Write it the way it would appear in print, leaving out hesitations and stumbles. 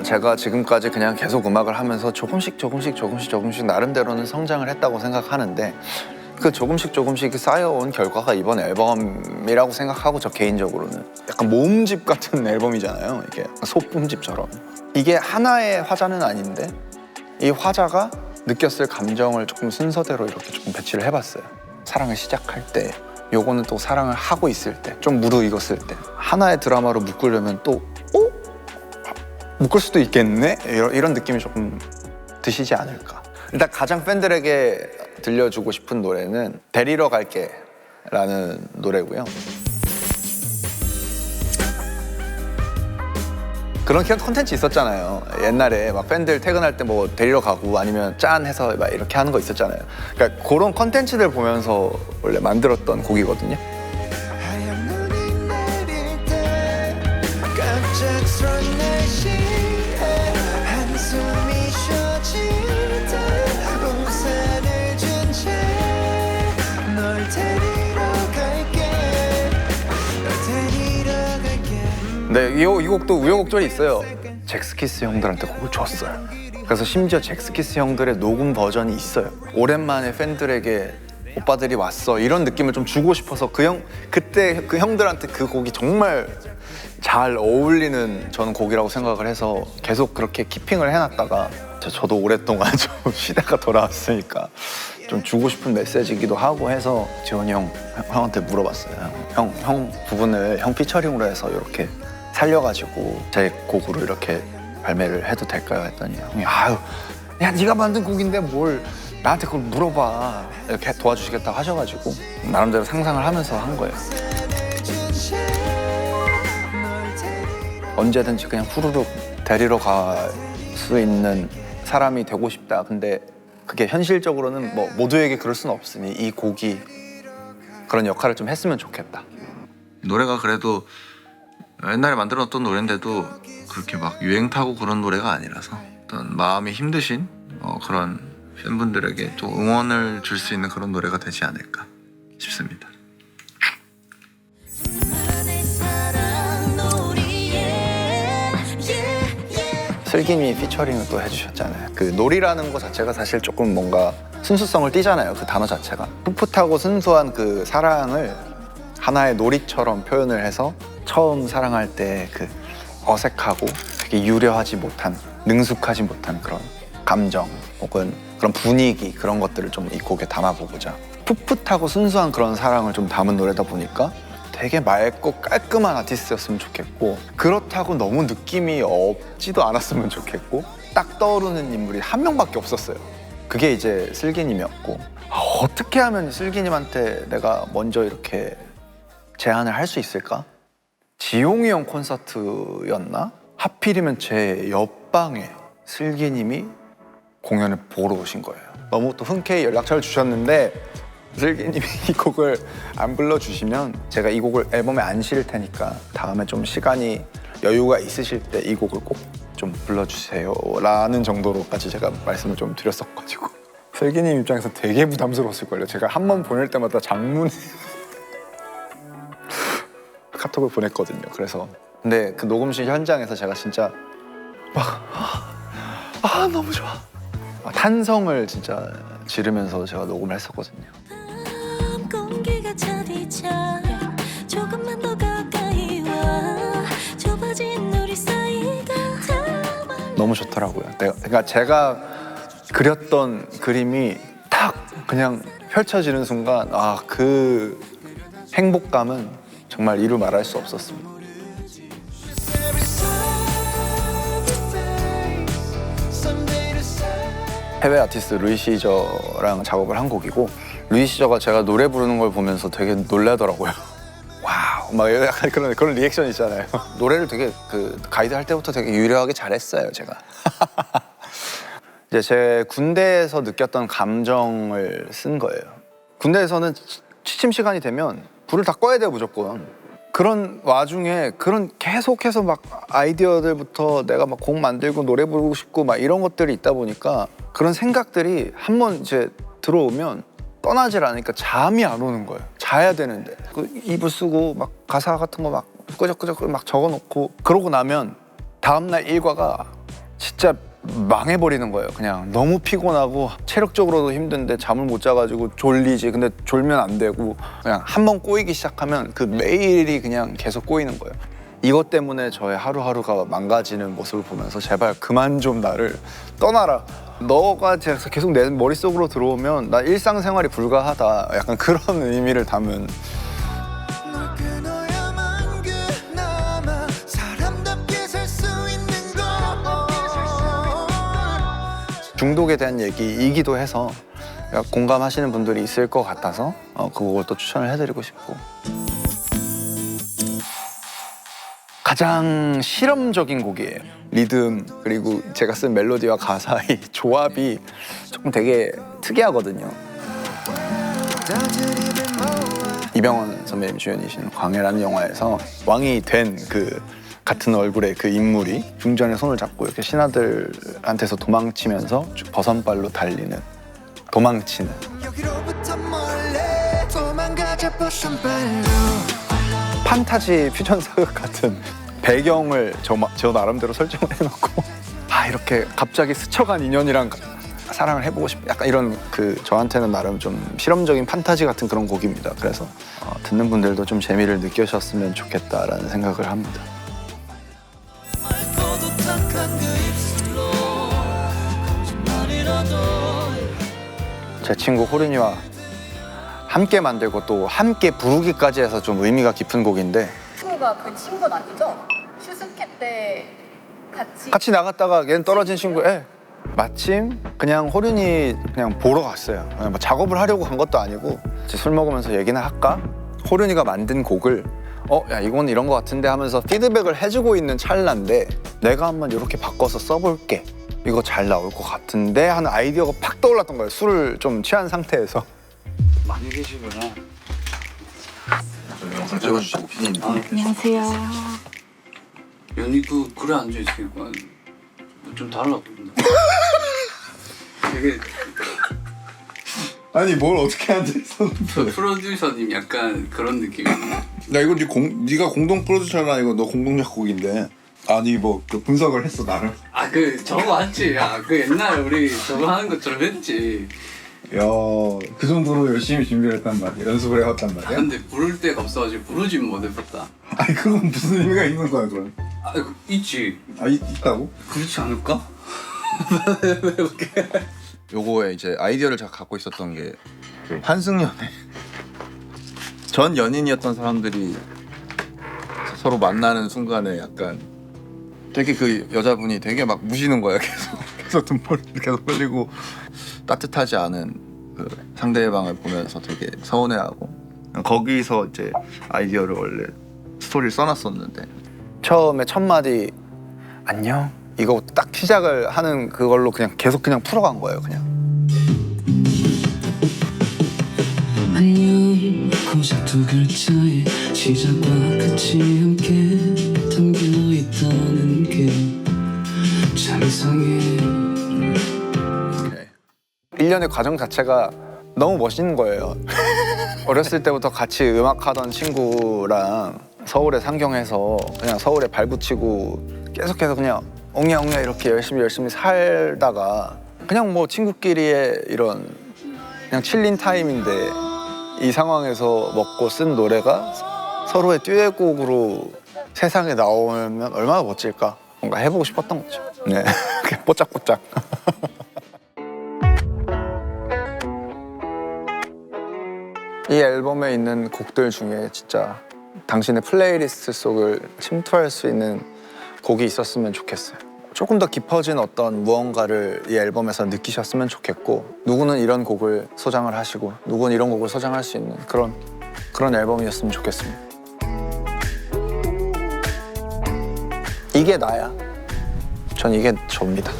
제가 지금까지 그냥 계속 음악을 하면서 조금씩 나름대로는 성장을 했다고 생각하는데 그 조금씩 쌓여온 결과가 이번 앨범이라고 생각하고, 저 개인적으로는 약간 모음집 같은 앨범이잖아요. 이게 소품집처럼. 이게 하나의 화자는 아닌데 이 화자가 느꼈을 감정을 조금 순서대로 이렇게 조금 배치를 해봤어요. 사랑을 시작할 때, 요거는 또 사랑을 하고 있을 때, 좀 무르익었을 때, 하나의 드라마로 묶으려면 또 묶을 수도 있겠네? 이런 느낌이 조금 드시지 않을까. 일단 가장 팬들에게 들려주고 싶은 노래는 데리러 갈게 라는 노래고요. 그런 컨텐츠 있었잖아요. 옛날에 막 팬들 퇴근할 때 뭐 데리러 가고 아니면 짠 해서 막 이렇게 하는 거 있었잖아요. 그러니까 그런 컨텐츠들 보면서 원래 만들었던 곡이거든요. 네, 이 곡도 우여곡절이 있어요. 잭스키스 형들한테 곡을 줬어요. 그래서 심지어 잭스키스 형들의 녹음 버전이 있어요. 오랜만에 팬들에게 오빠들이 왔어 이런 느낌을 좀 주고 싶어서 그때 그 형들한테 그 곡이 정말 잘 어울리는 저는 곡이라고 생각을 해서 계속 그렇게 키핑을 해놨다가 저도 오랫동안 좀 시대가 돌아왔으니까 좀 주고 싶은 메시지이기도 하고 해서 지원이 형한테 물어봤어요. 형 부분을 형 피처링으로 해서 이렇게 살려가지고 제 곡으로 이렇게 발매를 해도 될까요? 했더니 형이 아유 야 네가 만든 곡인데 뭘 나한테 그걸 물어봐 이렇게 도와주시겠다고 하셔가지고 나름대로 상상을 하면서 한 거예요. 언제든지 그냥 후루룩 데리러 갈 수 있는 사람이 되고 싶다. 근데 그게 현실적으로는 뭐 모두에게 그럴 수는 없으니 이 곡이 그런 역할을 좀 했으면 좋겠다. 노래가 그래도 옛날에 만들어놨던 노래인데도 그렇게 막 유행 타고 그런 노래가 아니라서 어떤 마음이 힘드신 그런 팬분들에게 또 응원을 줄 수 있는 그런 노래가 되지 않을까 싶습니다. 슬기님이 피처링을 또 해주셨잖아요. 그 놀이라는 거 자체가 사실 조금 뭔가 순수성을 띠잖아요. 그 단어 자체가 풋풋하고 순수한 그 사랑을 하나의 놀이처럼 표현을 해서 처음 사랑할 때 그 어색하고 되게 유려하지 못한, 능숙하지 못한 그런 감정 혹은 그런 분위기, 그런 것들을 좀 이 곡에 담아보고자 풋풋하고 순수한 그런 사랑을 좀 담은 노래다 보니까 되게 맑고 깔끔한 아티스트였으면 좋겠고, 그렇다고 너무 느낌이 없지도 않았으면 좋겠고, 딱 떠오르는 인물이 한 명밖에 없었어요. 그게 이제 슬기님이었고, 어떻게 하면 슬기님한테 내가 먼저 이렇게 제안을 할 수 있을까? 지용이 형 콘서트였나? 하필이면 제 옆방에 슬기님이 공연을 보러 오신 거예요. 너무 또 흔쾌히 연락처를 주셨는데 슬기님이 이 곡을 안 불러주시면 제가 이 곡을 앨범에 안 실을 테니까 다음에 좀 시간이 여유가 있으실 때 이 곡을 꼭 좀 불러주세요 라는 정도로까지 제가 말씀을 좀 드렸었가지고 슬기님 입장에서 되게 부담스러웠을걸요. 제가 한 번 보낼 때마다 장문에 카톡을 보냈거든요. 그래서 근데 그 녹음실 현장에서 제가 진짜 막 너무 좋아 탄성을 진짜 지르면서 제가 녹음을 했었거든요. 공기가 차디차 조금만 더 가까이 와 좁아진 우리 사이가 너무 좋더라고요. 그러니까 제가 그렸던 그림이 딱 그냥 펼쳐지는 순간 그 행복감은 정말 이루 말할 수 없었습니다. 해외 아티스트 루이 시저랑 작업을 한 곡이고, 루이 시저가 제가 노래 부르는 걸 보면서 되게 놀라더라고요. 와우, 막 약간 그런 리액션 있잖아요. 노래를 되게 그 가이드 할 때부터 되게 유려하게 잘했어요, 제가. 이제 제 군대에서 느꼈던 감정을 쓴 거예요. 군대에서는 취침 시간이 되면 불을 다 꺼야 돼요, 무조건. 그런 와중에 그런 계속해서 막 아이디어들부터 내가 막 곡 만들고 노래 부르고 싶고 막 이런 것들이 있다 보니까 그런 생각들이 한번 이제 들어오면 떠나질 않으니까 잠이 안 오는 거예요. 자야 되는데 그 이불 쓰고 막 가사 같은 거 막 끄적끄적 막 적어놓고 그러고 나면 다음날 일과가 진짜 망해버리는 거예요. 그냥 너무 피곤하고 체력적으로도 힘든데 잠을 못 자가지고 졸리지. 근데 졸면 안 되고 그냥 한 번 꼬이기 시작하면 그 매일이 그냥 계속 꼬이는 거예요. 이것 때문에 저의 하루하루가 망가지는 모습을 보면서 제발 그만 좀 나를 떠나라. 너가 계속 내 머릿속으로 들어오면 나 일상생활이 불가하다. 약간 그런 의미를 담은 중독에 대한 얘기이기도 해서 공감하시는 분들이 있을 것 같아서 그 곡을 또 추천을 해드리고 싶고 가장 실험적인 곡이에요. 리듬 그리고 제가 쓴 멜로디와 가사의 조합이 조금 되게 특이하거든요. 이병헌 선배님 주연이신 광해라는 영화에서 왕이 된 그 같은 얼굴의 그 인물이 중전에 손을 잡고 이렇게 신하들한테서 도망치면서 버선발로 달리는 도망치는 판타지 퓨전 사극 같은 배경을 저 나름대로 설정을 해놓고 이렇게 갑자기 스쳐간 인연이랑 사랑을 해보고 싶다. 약간 이런 저한테는 나름 좀 실험적인 판타지 같은 그런 곡입니다. 그래서 듣는 분들도 좀 재미를 느끼셨으면 좋겠다라는 생각을 합니다. 제 친구 호륜이와 함께 만들고 또 함께 부르기까지 해서 좀 의미가 깊은 곡인데 친구가 그 친구는 아니죠? 슈스케 때 같이 나갔다가 얘는 떨어진 친구 마침 그냥 호륜이 그냥 보러 갔어요. 그냥 뭐 작업을 하려고 간 것도 아니고 술 먹으면서 얘기나 할까? 호륜이가 만든 곡을 야 이건 이런 거 같은데 하면서 피드백을 해주고 있는 찰나인데 내가 한번 이렇게 바꿔서 써볼게. 이거 잘 나올 것 같은데 하는 아이디어가 팍 떠올랐던 거예요. 술을 좀 취한 상태에서. 많이 계시구나. 영상 찍어주시고 피디님. 안녕하세요. 연이 그래 앉아 있으니까 좀 달라 보인다. 되게 아니 뭘 어떻게 앉아있었는데. 프로듀서님 약간 그런 느낌이야. 야 이거 네가 공동 프로듀서나 이거 너 공동 작곡인데 아니 뭐 그 분석을 했어 나를. 저거 맞지? 그 옛날에 우리 저거 하는 것처럼 했지. 야 그 정도로 열심히 준비를 했단 말이야. 연습을 해왔단 말이야. 근데 부를 데가 없어가지고 부르지 못해봤다. 아니 그건 무슨 의미가 있는 거야 그럼. 있지. 있다고? 그렇지 않을까? 요거에 이제 아이디어를 제가 갖고 있었던 게 한승연의 전 연인이었던 사람들이 서로 만나는 순간에 약간 되게 그 여자분이 되게 막 무시는 거야. 계속 눈물을 계속 흘리고 따뜻하지 않은 그 상대방을 보면서 되게 서운해하고 거기서 이제 아이디어를 원래 스토리를 써놨었는데 처음에 첫 마디 안녕 이거 딱 시작을 하는 그걸로 그냥 계속 그냥 풀어간 거예요. 그냥 안녕 고작 두 글자의 시작과 끝이 함께 담겨있다는 게 참 이상해. 1년의 과정 자체가 너무 멋있는 거예요. 어렸을 때부터 같이 음악하던 친구랑 서울에 상경해서 그냥 서울에 발붙이고 계속해서 그냥 엉냐엉냐 이렇게 열심히 살다가 그냥 뭐 친구끼리의 이런 그냥 칠린 타임인데 이 상황에서 먹고 쓴 노래가 서로의 듀엣곡으로 세상에 나오면 얼마나 멋질까. 뭔가 해보고 싶었던 거죠. 네, 그냥 뽀짝뽀짝. 이 앨범에 있는 곡들 중에 진짜 당신의 플레이리스트 속을 침투할 수 있는 곡이 있었으면 좋겠어요. 조금 더 깊어진 어떤 무언가를 이 앨범에서 느끼셨으면 좋겠고 누구는 이런 곡을 소장을 하시고 누구는 이런 곡을 소장할 수 있는 그런 앨범이었으면 좋겠습니다. 이게 나야. 전 이게 접니다.